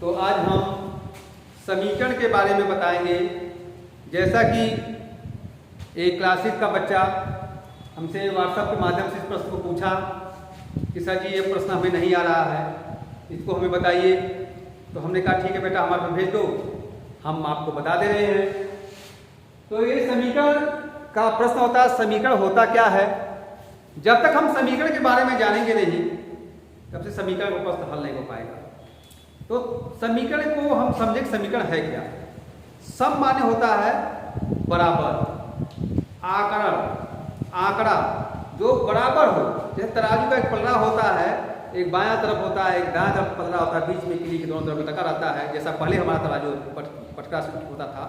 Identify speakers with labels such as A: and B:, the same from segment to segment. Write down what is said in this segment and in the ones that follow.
A: तो आज हम समीकरण के बारे में बताएंगे। जैसा कि एक क्लास 6 का बच्चा हमसे व्हाट्सएप के माध्यम से इस प्रश्न को पूछा कि सर जी ये प्रश्न हमें नहीं आ रहा है, इसको हमें बताइए। तो हमने कहा ठीक है बेटा हमारे पास भेज दो, हम आपको बता दे रहे हैं। तो ये समीकरण का प्रश्न होता है, समीकरण होता क्या है। जब तक हम समीकरण के बारे में जानेंगे नहीं तब से समीकरण का प्रश्न हल नहीं हो पाएगा। तो समीकरण को हम समझे कि समीकरण है क्या। सम माने होता है बराबर, आंकड़ा जो बराबर हो। जैसे तराजू का एक पलड़ा होता है, एक बायां तरफ होता है, एक दायां तरफ पलड़ा होता है, बीच में किली के दोनों तरफ लगा रहता है। जैसा पहले हमारा तराजू पटका होता था,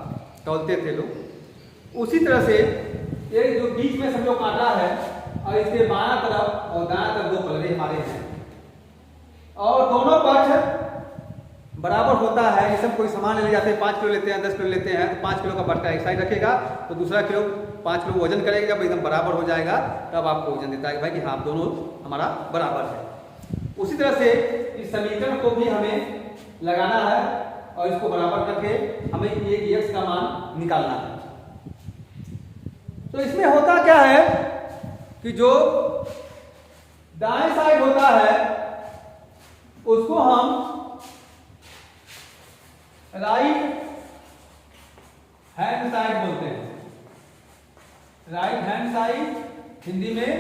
A: तौलते थे लोग। उसी तरह से ये जो बीच में समझो कांटा है और इसके बायां तरफ और दायां तरफ दो पलड़े हमारे हैं और दोनों पक्ष बराबर होता है। जैसे कोई सामान ले जाते हैं, 5 किलो लेते हैं, 10 किलो लेते हैं, तो 5 किलो का बट्टा एक साइड रखेगा तो दूसरा किलो 5 किलो वजन करेगा। जब एकदम बराबर हो जाएगा तब आपको वजन देता है भाई कि हाँ दोनों हमारा बराबर है। उसी तरह से इस समीकरण को भी हमें लगाना है और इसको बराबर करके हमें एक x का मान निकालना है। तो इसमें होता क्या है कि जो दाएं साइड होता है उसको हम राइट हैंड साइड बोलते हैं। राइट हैंड साइड हिंदी में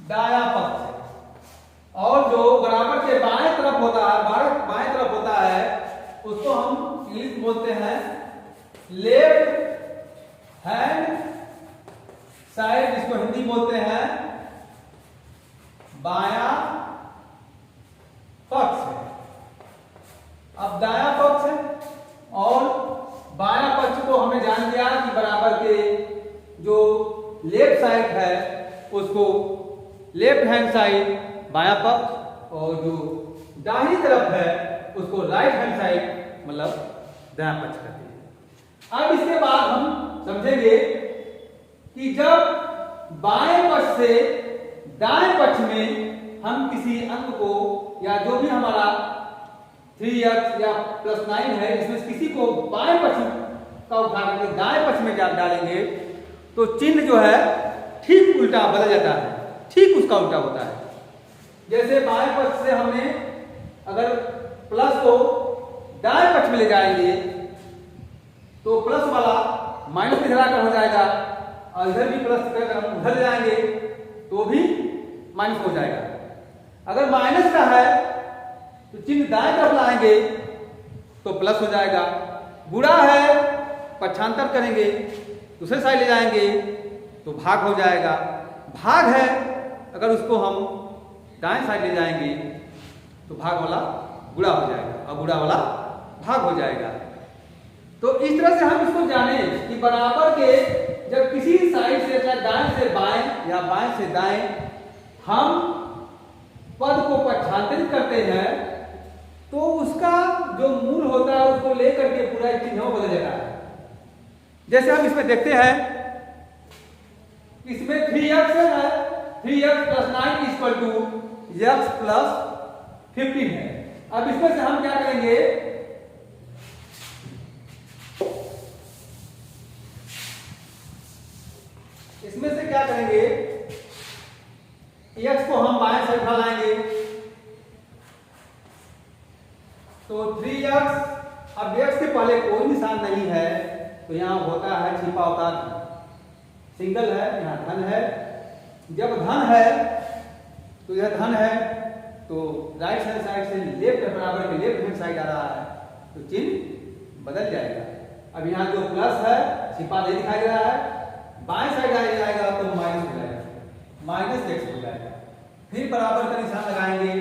A: दायां पक्ष। और जो बराबर के बाएं तरफ होता है, बाएं तरफ होता है उसको हम इंग्लिश में बोलते हैं लेफ्ट हैंड साइड, जिसको हिंदी बोलते हैं बायां पक्ष। अब दायां पक्ष और बायां पक्ष को हमें जान लिया कि बराबर के जो लेफ्ट साइड है उसको लेफ्ट हैंड साइड बायां पक्ष और जो दाहिनी तरफ है उसको राइट हैंड साइड मतलब दायां पक्ष कहते हैं। अब इसके बाद हम समझेंगे कि जब बाएं पक्ष से दाएं पक्ष में हम किसी अंक को या जो भी हमारा 3x या +9 है इसमें किसी को बाएं पक्ष का उठा करके दाएं पक्ष में डालेंगे तो चिन्ह जो है ठीक उल्टा बदल जाता है, ठीक उसका उल्टा होता है। जैसे बाएं पक्ष से हमने अगर प्लस को दाएं पक्ष में ले जाएंगे तो प्लस वाला माइनस की धराकर हो जाएगा और इधर भी प्लस कर उधर ले जाएंगे तो भी माइनस हो जाएगा। अगर माइनस का है तो चिन्ह दाएं तरफ लाएंगे तो प्लस हो जाएगा। बुरा है पक्षांतर करेंगे, दूसरे साइड ले जाएंगे तो भाग हो जाएगा। भाग है अगर उसको हम दाएं साइड ले जाएंगे तो भाग वाला बुरा हो जाएगा और बुरा वाला भाग हो जाएगा। तो इस तरह से हम इसको जाने कि बराबर के जब किसी साइड से चाहे दाएं से बाएं या बाएं से दाएं हम पद को पक्षांतरित करते हैं तो उसका जो मूल होता है उसको लेकर के पूरा चिन्ह बदल जाता है। जैसे हम इसमें देखते हैं इसमें 3x है, 3x + 9 = x + 15 है। अब इसमें से हम क्या करेंगे, इसमें से क्या करेंगे x को हम बाएं साइड उठा लाएंगे तो 3x। अब x के पहले कोई निशान नहीं है तो यहां होता है छिपा होता सिंगल है, यहां धन है। जब धन है तो यह धन है तो राइट हैंड साइड से लेफ्ट बराबर के लेफ्ट हैंड साइड आ रहा है तो चिन्ह बदल जाएगा। अब यहां जो प्लस है छिपा नहीं दिखाई दे रहा है, बाएं साइड आ जाएगा तो माइनस हो जाएगा, -x हो जाएगा। फिर बराबर का निशान लगाएंगे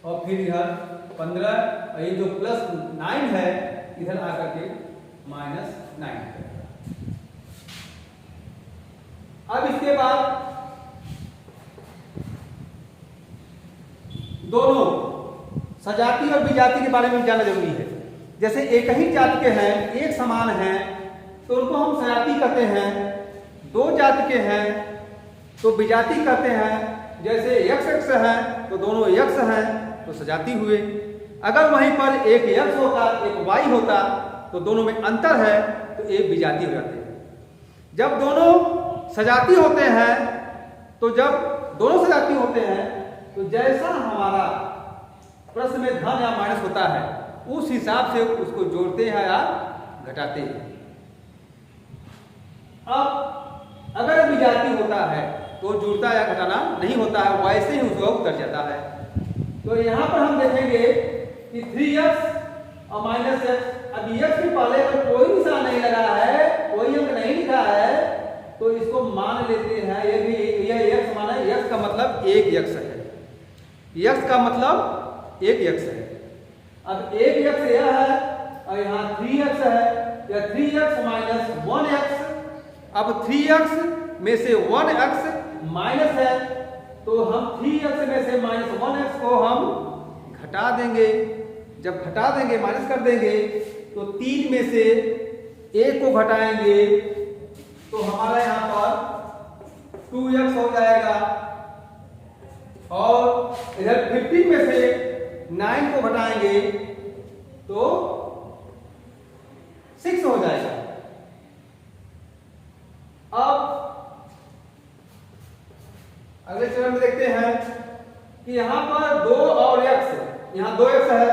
A: और फिर इधर 15 और ये जो +9 है इधर आकर के -9 है। अब इसके बाद दोनों सजाति और विजाति के बारे में जानना जरूरी है। जैसे एक ही जाति के हैं, एक समान हैं तो उनको हम सजाति कहते हैं। दो जाति के हैं तो विजाति कहते हैं। जैसे x है तो दोनों x हैं तो सजाति हुए। अगर वहीं पर एक x होता एक y होता तो दोनों में अंतर है तो एक विजातीय हो जाते हैं। जब दोनों सजातीय होते हैं तो जैसा हमारा प्रश्न में धन या माइनस होता है उस हिसाब से उसको जोड़ते हैं या घटाते हैं। अब अगर विजातीय होता है तो जुड़ता या घटाना नहीं होता है, वैसे ही उसका उतर जाता है। तो यहाँ पर हम देखेंगे कि 3x और -x, अब x के पहले अगर कोई निशान नहीं लगा है, कोई अंक नहीं लिखा है, तो इसको मान लेते हैं यह x माना, x का मतलब 1x है, x का मतलब 1x है। अब 1x यह है और यहाँ 3x है, या 3x - 1x। अब 3x में से 1x माइनस है तो हम 3x में से -1x को हम घटा देंगे। जब घटा देंगे, माइनस कर देंगे, तो 3 में से 1 को घटाएंगे तो हमारा यहाँ पर 2x हो जाएगा, और इधर 15 में से 9 को घटाएंगे तो 6 हो जाएगा। अब अगले चरण में देखते हैं कि यहाँ पर 2 और x, यहाँ 2x है,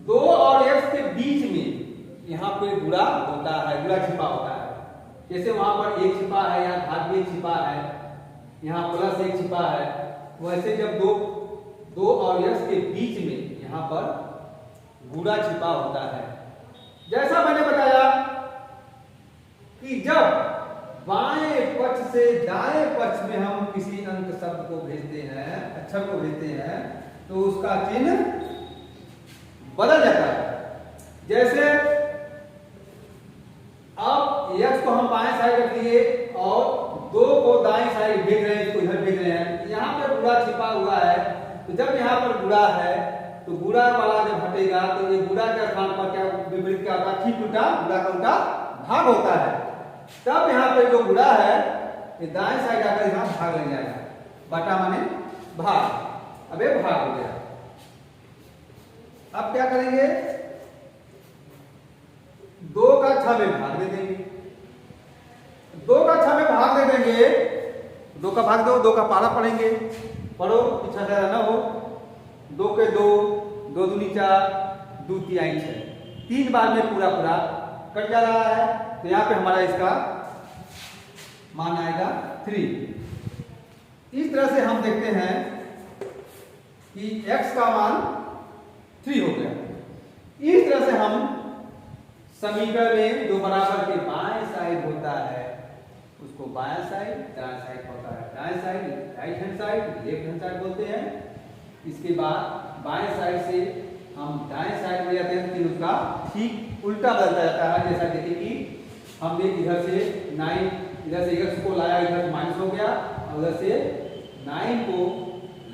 A: 2 और x के बीच में यहाँ पे गुणा होता है, गुणा छिपा होता है। जैसे वहां पर 1 छिपा है, यहाँ घात भी 1 छिपा है, यहाँ +1 छिपा है, वैसे जब 2 और x के बीच में यहाँ पर गुणा छिपा होता है। जैसा मैंने बताया कि जब बाएं पक्ष से दाएं पक्ष में हम किसी अंक शब्द को भेजते हैं, अक्षर को भेजते हैं, तो उसका चिन्ह बदल जाता है। जैसे अब x को हम बाएं साइड रख दिए और 2 को दाएं साइड भेज रहे हैं, इसको इधर भेज रहे हैं, यहाँ पर गुणा छिपा हुआ है। तो जब यहाँ पर गुणा है तो गुणा वाला जब हटेगा तो ये गुणा के स्थान पर क्या विपरीत क्या होता है, ठीक उल्टा, गुणा का उल्टा भाग होता है। तब यहाँ पे जो गुणा है ये दाएं साइड आकर यहाँ भाग लग जाएगा, बटा माने भाग। अब ये भाग हो गया। अब क्या करेंगे, 2 का 6 में भाग दे देंगे, 2 का 6 में भाग दे देंगे, 2 का भाग दो, 2 का पारा पढ़ेंगे, पढ़ो पीछा ज्यादा ना हो। 2 के 2, 2 दूनी 4, 2 तिहाई 6, 3 बार में पूरा पूरा कट जा रहा है। तो यहाँ पे हमारा इसका मान आएगा 3। इस तरह से हम देखते हैं कि x का मान 3 हो गया। इस तरह से हम समीकरण में जो बराबर के बाएं साइड होता है उसको बाएं साइड, दाएं साइड होता है दाएं side, right hand side, left hand side बोलते हैं। इसके बाद बाएं साइड से हम दाएं साइड में जाते हैं, फिर उसका ठीक उल्टा बदलता जाता है। जैसा देखिए कि हमने इधर से 9, इधर से x को लाया, इधर माइनस हो गया, और उधर से 9 को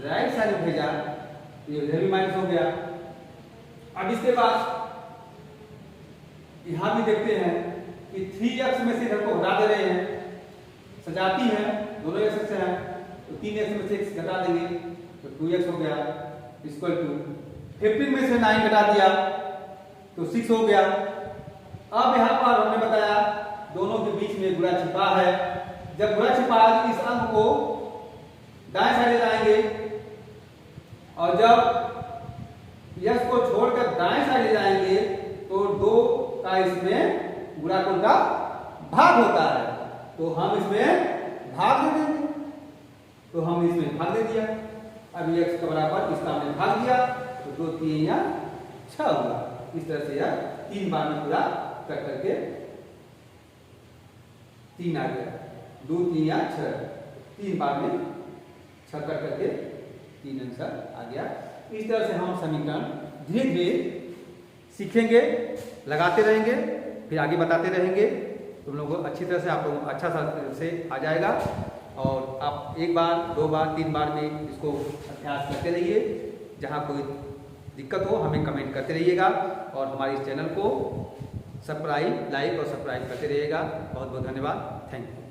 A: राइट साइड में भेजा, तो इधर भी माइनस हो गया। अब इसके बाद यहां भी देखते हैं कि 3x में से इधर को हटा दे रहे हैं, सजाती है, दोनों x से हैं, तो 3x में से x घटा देंगे तो 2x हो गया, इक्वल टू 15 में से 9 घटा दिया तो 6 हो गया। अब यहाँ पर हमने बताया दोनों के बीच में गुणा छिपा है। जब गुणा छिपा है तो इस अंक को दाएं साइड ले जाएंगे, और जब यश को छोड़कर दाएं साइड ले जाएंगे तो 2 का इसमें गुणा को का भाग होता है, तो हम इसमें भाग दे देंगे। तो हम इसमें भाग दे दिया। अब x के बराबर इसका हमने भाग दिया तो 2 3 या 6 हुआ। इस तरह से यह 3 बार में पूरा कट करके 3 आ गया, 2 3 या 6, 3 बार में 6 कट करके 3 आंसर आ गया। इस तरह से हम समीकरण धीरे धीरे सीखेंगे, लगाते रहेंगे, फिर आगे बताते रहेंगे। तुम लोगों को अच्छी तरह से आप लोग अच्छा से आ जाएगा, और आप 1 बार 2 बार 3 बार में इसको अभ्यास करते रहिए। जहाँ कोई दिक्कत हो हमें कमेंट करते रहिएगा, और हमारे इस चैनल को सब्सक्राइब, लाइक और सब्सक्राइब करते रहिएगा। बहुत बहुत धन्यवाद, थैंक यू।